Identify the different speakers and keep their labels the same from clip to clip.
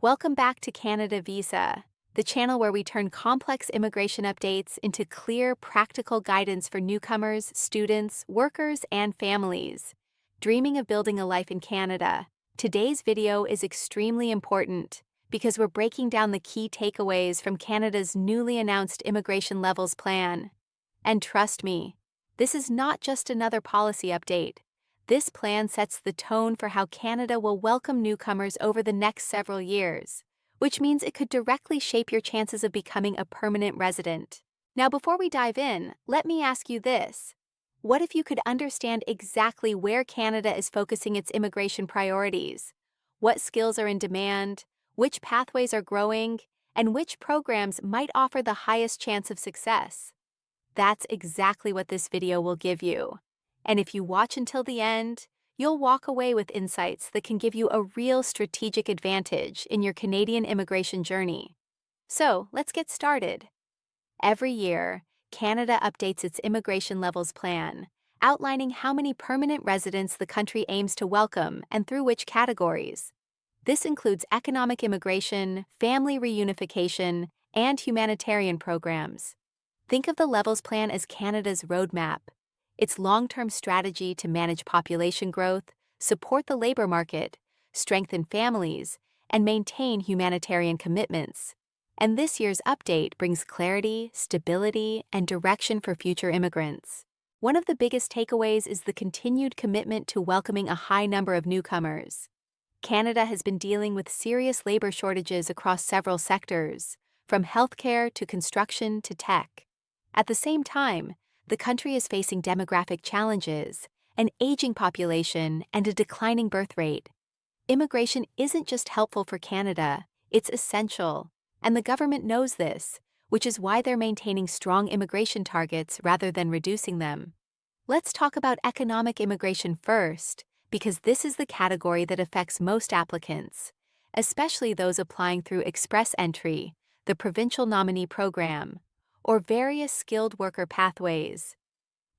Speaker 1: Welcome back to Canada Visa, the channel where we turn complex immigration updates into clear, practical guidance for newcomers, students, workers, and families. Dreaming of building a life in Canada? Today's video is extremely important because we're breaking down the key takeaways from Canada's newly announced immigration levels plan. And trust me, this is not just another policy update. This plan sets the tone for how Canada will welcome newcomers over the next several years, which means it could directly shape your chances of becoming a permanent resident. Now, before we dive in, let me ask you this. What if you could understand exactly where Canada is focusing its immigration priorities? What skills are in demand, which pathways are growing, and which programs might offer the highest chance of success? That's exactly what this video will give you. And if you watch until the end, you'll walk away with insights that can give you a real strategic advantage in your Canadian immigration journey. So, let's get started. Every year, Canada updates its immigration levels plan, outlining how many permanent residents the country aims to welcome and through which categories. This includes economic immigration, family reunification, and humanitarian programs. Think of the levels plan as Canada's roadmap. Its long-term strategy to manage population growth, support the labor market, strengthen families, and maintain humanitarian commitments. And this year's update brings clarity, stability, and direction for future immigrants. One of the biggest takeaways is the continued commitment to welcoming a high number of newcomers. Canada has been dealing with serious labor shortages across several sectors, from healthcare to construction to tech. At the same time, the country is facing demographic challenges, an aging population, and a declining birth rate. Immigration isn't just helpful for Canada, it's essential, and the government knows this, which is why they're maintaining strong immigration targets rather than reducing them. Let's talk about economic immigration first, because this is the category that affects most applicants, especially those applying through Express Entry, the Provincial Nominee Program, or various skilled worker pathways.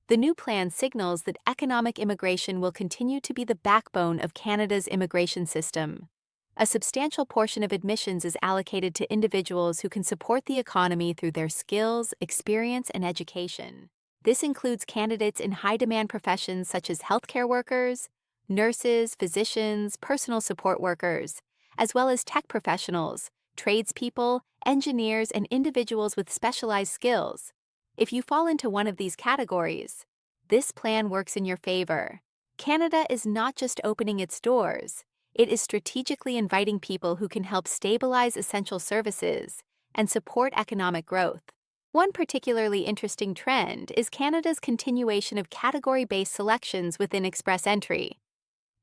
Speaker 1: The new plan signals that economic immigration will continue to be the backbone of Canada's immigration system. A substantial portion of admissions is allocated to individuals who can support the economy through their skills, experience, and education. This includes candidates in high-demand professions such as healthcare workers, nurses, physicians, personal support workers, as well as tech professionals, tradespeople, engineers, and individuals with specialized skills. If you fall into one of these categories, this plan works in your favor. Canada is not just opening its doors, it is strategically inviting people who can help stabilize essential services and support economic growth. One particularly interesting trend is Canada's continuation of category-based selections within Express Entry.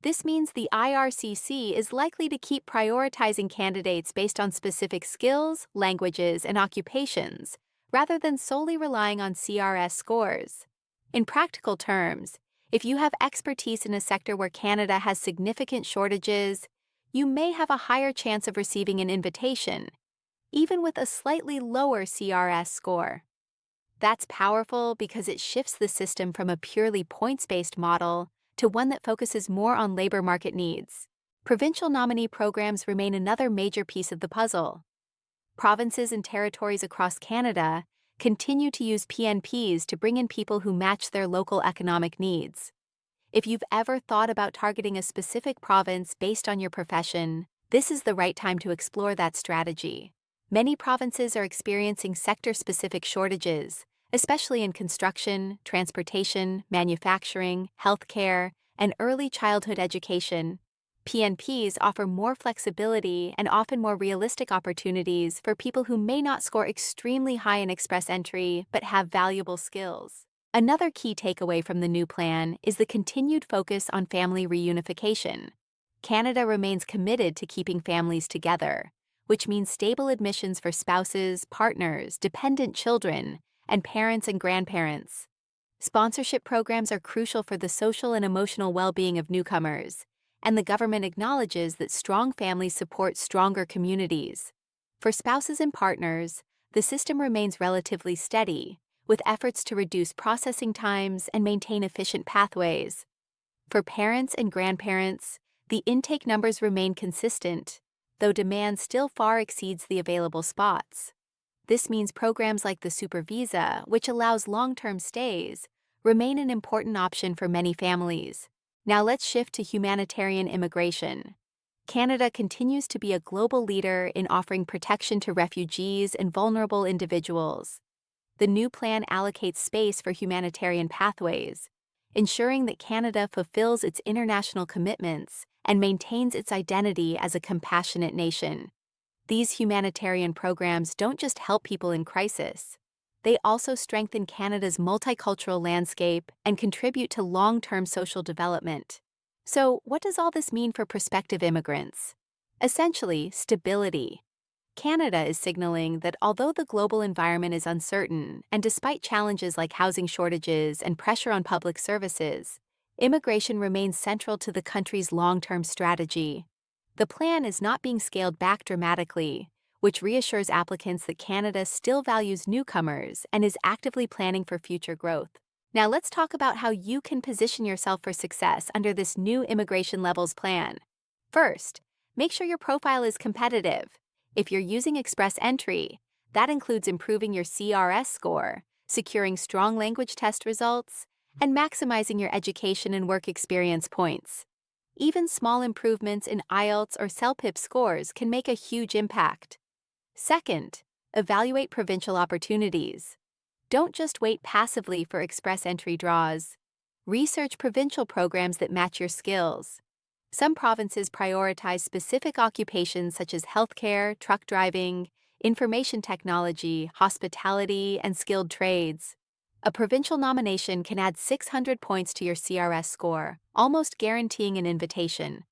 Speaker 1: This means the IRCC is likely to keep prioritizing candidates based on specific skills, languages, and occupations, rather than solely relying on CRS scores. In practical terms, if you have expertise in a sector where Canada has significant shortages, you may have a higher chance of receiving an invitation, even with a slightly lower CRS score. That's powerful because it shifts the system from a purely points-based model to one that focuses more on labor market needs. Provincial nominee programs remain another major piece of the puzzle. Provinces and territories across Canada continue to use PNPs to bring in people who match their local economic needs. If you've ever thought about targeting a specific province based on your profession, this is the right time to explore that strategy. Many provinces are experiencing sector-specific shortages, especially in construction, transportation, manufacturing, healthcare, and early childhood education. PNPs offer more flexibility and often more realistic opportunities for people who may not score extremely high in Express Entry but have valuable skills. Another key takeaway from the new plan is the continued focus on family reunification. Canada remains committed to keeping families together, which means stable admissions for spouses, partners, dependent children, and parents and grandparents. Sponsorship programs are crucial for the social and emotional well-being of newcomers, and the government acknowledges that strong families support stronger communities. For spouses and partners, the system remains relatively steady, with efforts to reduce processing times and maintain efficient pathways. For parents and grandparents, the intake numbers remain consistent, though demand still far exceeds the available spots. This means programs like the Super Visa, which allows long-term stays, remain an important option for many families. Now let's shift to humanitarian immigration. Canada continues to be a global leader in offering protection to refugees and vulnerable individuals. The new plan allocates space for humanitarian pathways, ensuring that Canada fulfills its international commitments and maintains its identity as a compassionate nation. These humanitarian programs don't just help people in crisis. They also strengthen Canada's multicultural landscape and contribute to long-term social development. So, what does all this mean for prospective immigrants? Essentially, stability. Canada is signaling that although the global environment is uncertain, and despite challenges like housing shortages and pressure on public services, immigration remains central to the country's long-term strategy. The plan is not being scaled back dramatically, which reassures applicants that Canada still values newcomers and is actively planning for future growth. Now let's talk about how you can position yourself for success under this new immigration levels plan. First, make sure your profile is competitive. If you're using Express Entry, that includes improving your CRS score, securing strong language test results, and maximizing your education and work experience points. Even small improvements in IELTS or CELPIP scores can make a huge impact. Second, evaluate provincial opportunities. Don't just wait passively for Express Entry draws. Research provincial programs that match your skills. Some provinces prioritize specific occupations such as healthcare, truck driving, information technology, hospitality, and skilled trades. A provincial nomination can add 600 points to your CRS score, almost guaranteeing an invitation.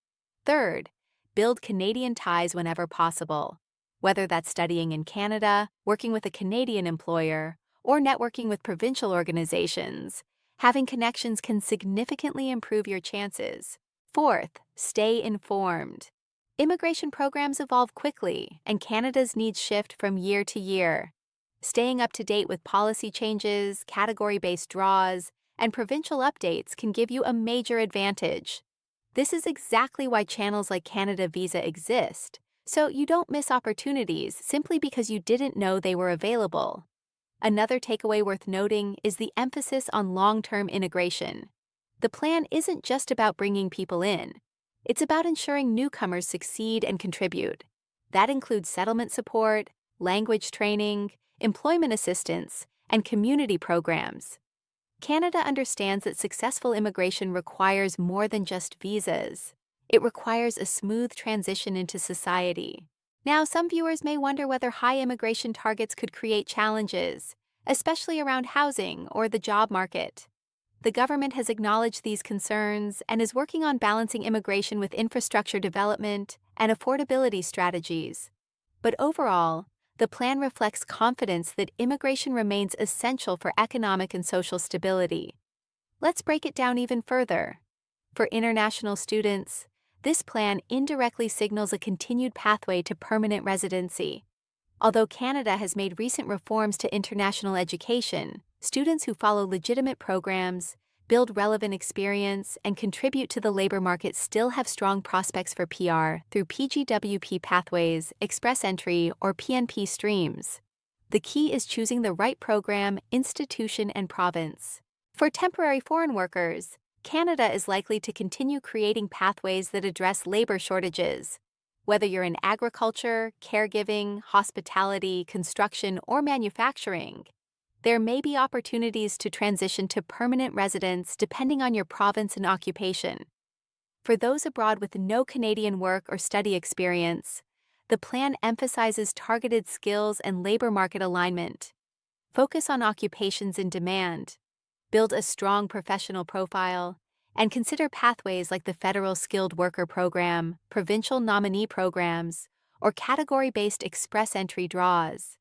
Speaker 1: Third, build Canadian ties whenever possible. Whether that's studying in Canada, working with a Canadian employer, or networking with provincial organizations, having connections can significantly improve your chances. Fourth, stay informed. Immigration programs evolve quickly, and Canada's needs shift from year to year. Staying up to date with policy changes, category-based draws, and provincial updates can give you a major advantage. This is exactly why channels like Canada Visa exist, so you don't miss opportunities simply because you didn't know they were available. Another takeaway worth noting is the emphasis on long-term integration. The plan isn't just about bringing people in. It's about ensuring newcomers succeed and contribute. That includes settlement support, language training, employment assistance, and community programs. Canada understands that successful immigration requires more than just visas. It requires a smooth transition into society. Now, some viewers may wonder whether high immigration targets could create challenges, especially around housing or the job market. The government has acknowledged these concerns and is working on balancing immigration with infrastructure development and affordability strategies. But overall, the plan reflects confidence that immigration remains essential for economic and social stability. Let's break it down even further. For international students, this plan indirectly signals a continued pathway to permanent residency. Although Canada has made recent reforms to international education, students who follow legitimate programs, build relevant experience, and contribute to the labor market still have strong prospects for PR through PGWP pathways, Express Entry, or PNP streams. The key is choosing the right program, institution, and province. For temporary foreign workers, Canada is likely to continue creating pathways that address labor shortages. Whether you're in agriculture, caregiving, hospitality, construction, or manufacturing, there may be opportunities to transition to permanent residence depending on your province and occupation. For those abroad with no Canadian work or study experience, the plan emphasizes targeted skills and labor market alignment. Focus on occupations in demand, build a strong professional profile, and consider pathways like the Federal Skilled Worker Program, provincial nominee programs, or category-based Express Entry draws.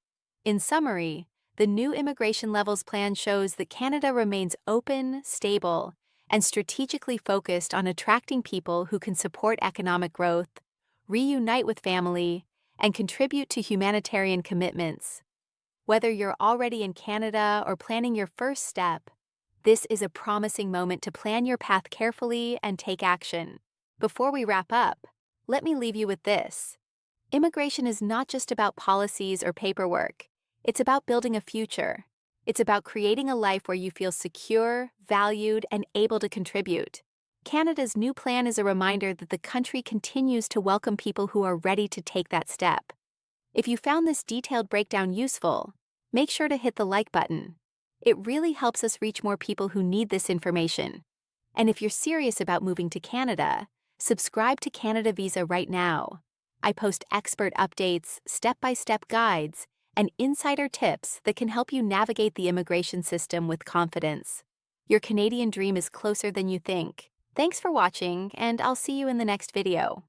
Speaker 1: In summary, the new immigration levels plan shows that Canada remains open, stable, and strategically focused on attracting people who can support economic growth, reunite with family, and contribute to humanitarian commitments. Whether you're already in Canada or planning your first step, this is a promising moment to plan your path carefully and take action. Before we wrap up, let me leave you with this. Immigration is not just about policies or paperwork. It's about building a future. It's about creating a life where you feel secure, valued, and able to contribute. Canada's new plan is a reminder that the country continues to welcome people who are ready to take that step. If you found this detailed breakdown useful, make sure to hit the like button. It really helps us reach more people who need this information. And if you're serious about moving to Canada, subscribe to Canada Visa right now. I post expert updates, step-by-step guides, and insider tips that can help you navigate the immigration system with confidence. Your Canadian dream is closer than you think. Thanks for watching, and I'll see you in the next video.